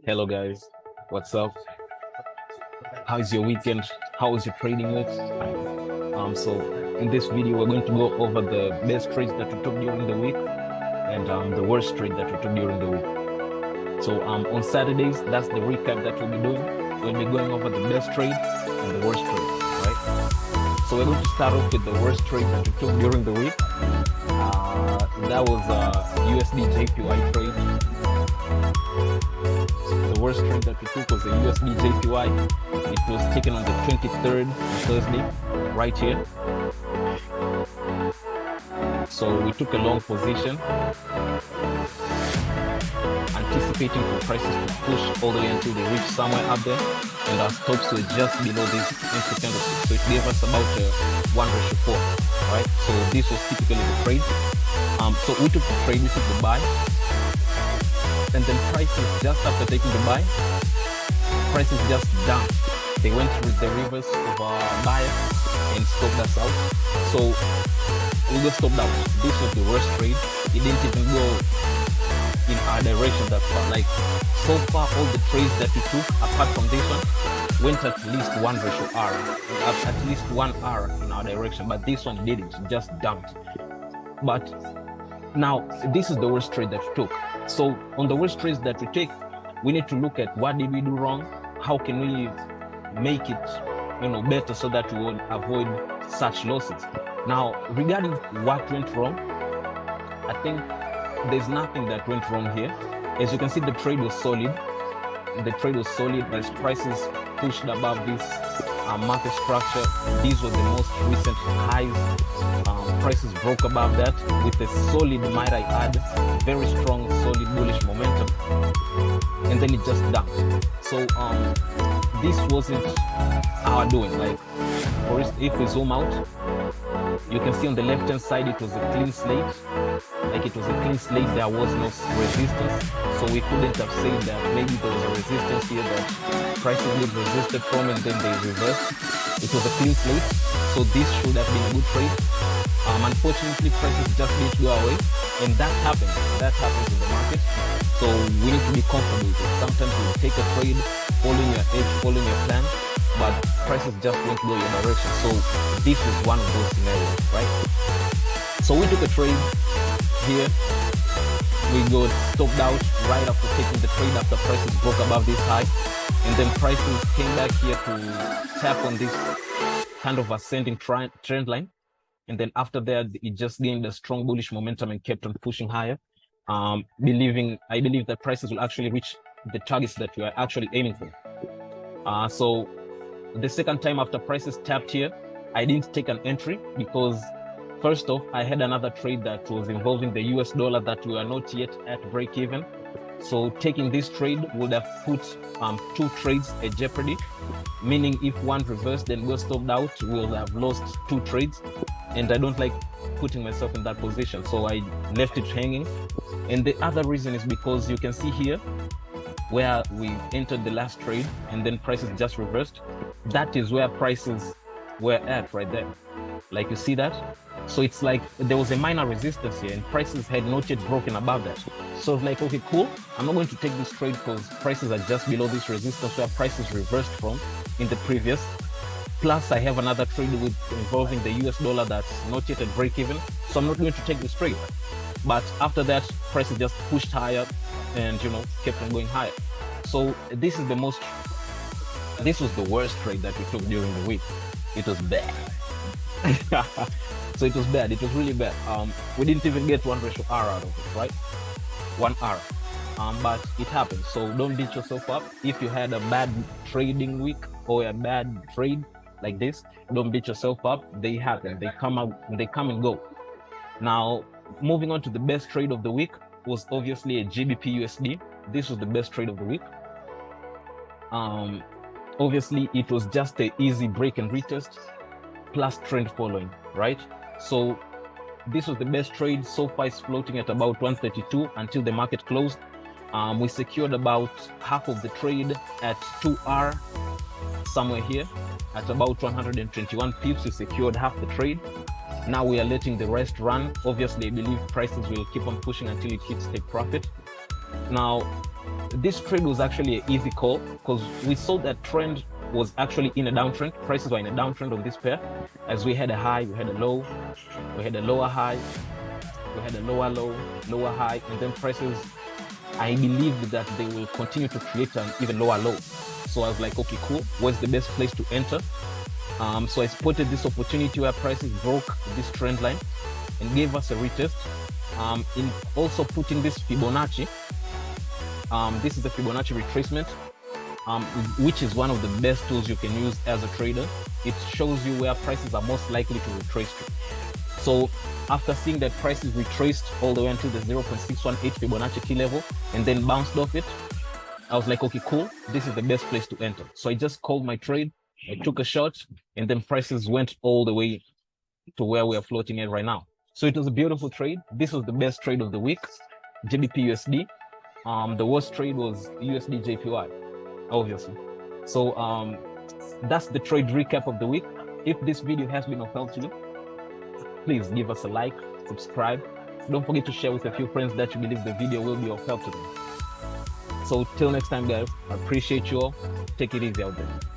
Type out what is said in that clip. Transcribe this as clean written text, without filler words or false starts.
Hello guys, what's up? How's your weekend? How was your trading week? So in this video we're going to go over the best trades that we took during the week and the worst trade that we took during the week. So on Saturdays, that's the recap that we'll be doing. We'll be going over the best trade and the worst trade, right? So we're going to start off with the worst trade that we took during the week. That was USDJPY trade. The worst trade that we took was the USDJPY. It was taken on the 23rd, Thursday, right here. So we took a long position, anticipating for prices to push all the way until they reach somewhere up there, and our stops were just below this entry candlestick. So it gave us about 1:4, right? So this was typically the trade. So we took the trade, we took the buy, and then prices just after taking the buy, prices just dumped. They went with the reverse of our buyer and stopped us out. So we got stopped out. This was the worst trade. It didn't even go in our direction that far. Like, so far all the trades that we took apart from this one went at least 1:R, at least 1R in our direction, but this one didn't, just dumped. But now this is the worst trade that we took. So on the worst trades that we take, we need to look at what did we do wrong, how can we make it better so that we will avoid such losses. Now regarding what went wrong, I think there's nothing that went wrong here. As you can see, the trade was solid. The trade was solid as prices pushed above this market structure. These were the most recent highs. Prices broke above that with a solid, might I add, very strong, solid bullish momentum, and then it just dumped. So this wasn't our doing. Like, for instance, if we zoom out, you can see on the left hand side it was a clean slate. Like, it was a clean slate, there was no resistance, so we couldn't have said that maybe there was a resistance here that prices would resisted from and then they reversed. It was a clean slate, so this should have been a good trade. Unfortunately, prices just didn't go away, and that happens in the market. So we need to be comfortable with it. Sometimes you take a trade, following your edge, following your plan, but prices just won't go your direction. So this is one of those scenarios, right? So we took a trade here. We got stopped out right after taking the trade, after prices broke above this high, and then prices came back here to tap on this kind of ascending trend line. And then after that, it just gained a strong bullish momentum and kept on pushing higher. I believe that prices will actually reach the targets that we are actually aiming for. So the second time after prices tapped here, I didn't take an entry because first off, I had another trade that was involving the US dollar that we are not yet at break even. So taking this trade would have put two trades at jeopardy, meaning if one reversed then got stopped out, we'll have lost two trades. And I don't like putting myself in that position, so I left it hanging. And the other reason is because you can see here where we entered the last trade and then prices just reversed. That is where prices were at right there. Like, you see that? So it's like there was a minor resistance here and prices had not yet broken above that. So it's like, okay, cool, I'm not going to take this trade because prices are just below this resistance where prices reversed from in the previous. Plus I have another trade involving the US dollar that's not yet at break even, so I'm not going to take this trade. But after that, prices just pushed higher and kept on going higher. So this was the worst trade that we took during the week. It was bad. So it was bad. It was really bad. We didn't even get 1:R out of it, right? 1R. But it happens. So don't beat yourself up. If you had a bad trading week or a bad trade like this, don't beat yourself up. They happen. They come and go. Now, moving on to the best trade of the week was obviously a GBPUSD. This was the best trade of the week. Obviously it was just an easy break and retest plus trend following, right? So this was the best trade. So far it's floating at about 132 until the market closed. We secured about half of the trade at 2R, somewhere here at about 121 pips. We secured half the trade. Now we are letting the rest run. Obviously, I believe prices will keep on pushing until it hits take profit. Now, this trade was actually an easy call because we saw that trend was actually in a downtrend. Prices were in a downtrend on this pair, as we had a high, we had a low, we had a lower high, we had a lower low, lower high, and then prices, I believed that they will continue to create an even lower low. So I was like, okay, cool. What's the best place to enter? So I spotted this opportunity where prices broke this trend line and gave us a retest. In also putting this Fibonacci, this is the Fibonacci retracement, which is one of the best tools you can use as a trader. It shows you where prices are most likely to retrace to. So after seeing that prices retraced all the way until the 0.618 Fibonacci key level and then bounced off it, I was like, okay, cool, this is the best place to enter. So I just called my trade, I took a shot, and then prices went all the way to where we are floating at right now. So it was a beautiful trade. This was the best trade of the week, GBPUSD. The worst trade was USDJPY, obviously. So that's the trade recap of the week. If this video has been of help to you, please give us a like, subscribe. Don't forget to share with a few friends that you believe the video will be of help to them. So till next time, guys, I appreciate you all. Take it easy out there.